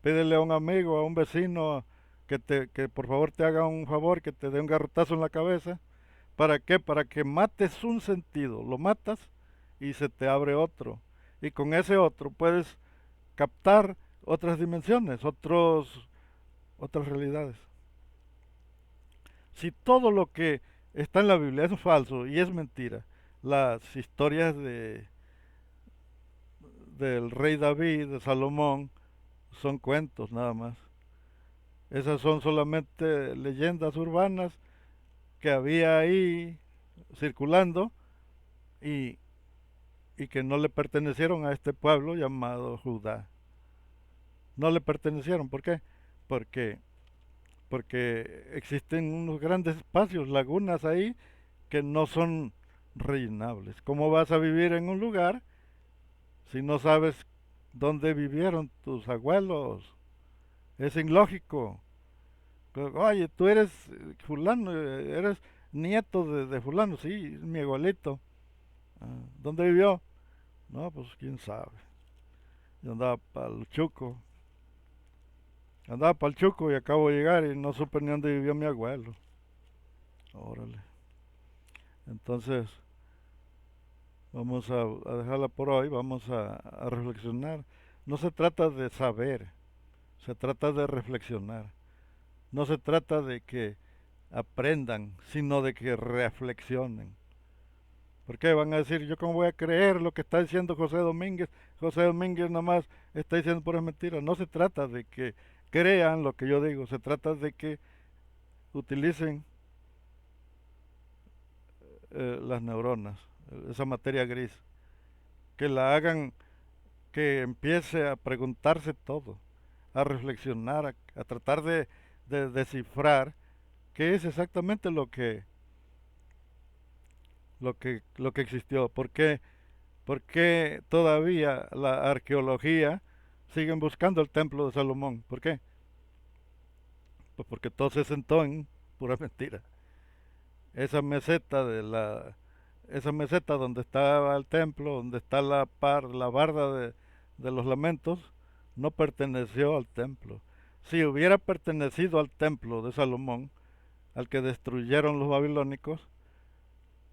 Pídele a un amigo, a un vecino, que por favor te haga un favor, que te dé un garrotazo en la cabeza. ¿Para qué? Para que mates un sentido. Lo matas y se te abre otro. Y con ese otro puedes captar otras dimensiones, otras realidades. Si todo lo que está en la Biblia es falso y es mentira, las historias del rey David, de Salomón, son cuentos nada más. Esas son solamente leyendas urbanas que había ahí circulando y, y que no le pertenecieron a este pueblo llamado Judá. No le pertenecieron. ¿Por qué? Porque, porque existen unos grandes espacios, lagunas ahí, que no son rellenables. ¿Cómo vas a vivir en un lugar si no sabes dónde vivieron tus abuelos? Es ilógico. Oye, tú eres fulano, eres nieto de fulano, sí, es mi abuelito. ¿Dónde vivió? No, pues quién sabe. Yo andaba para el Chuco. Andaba para el Chuco y acabo de llegar y no supe ni dónde vivió mi abuelo. Órale. Entonces, vamos a dejarla por hoy, vamos a reflexionar. No se trata de saber, se trata de reflexionar. No se trata de que aprendan, sino de que reflexionen. ¿Por qué? Van a decir, ¿yo cómo voy a creer lo que está diciendo José Domínguez? José Domínguez nomás está diciendo puras mentiras. No se trata de que crean lo que yo digo, se trata de que utilicen las neuronas, esa materia gris, que la hagan, que empiece a preguntarse todo, a reflexionar, a tratar de descifrar qué es exactamente lo que existió, por qué todavía la arqueología siguen buscando el templo de Salomón, ¿por qué? Pues porque todo se sentó en pura mentira. Esa meseta esa meseta donde estaba el templo, donde está la barda de los lamentos, no perteneció al templo. Si hubiera pertenecido al templo de Salomón, al que destruyeron los babilónicos,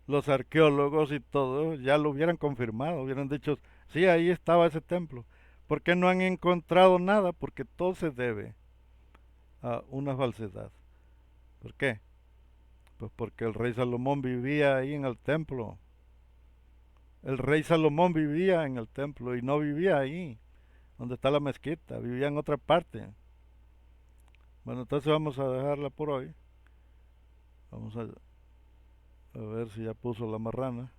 los arqueólogos y todo ya lo hubieran confirmado, hubieran dicho, sí, ahí estaba ese templo. ¿Por qué no han encontrado nada? Porque todo se debe a una falsedad. ¿Por qué? Pues porque el rey Salomón vivía ahí en el templo. El rey Salomón vivía en el templo y no vivía ahí, donde está la mezquita, vivía en otra parte. Bueno, entonces vamos a dejarla por hoy. Vamos a ver si ya puso la marrana.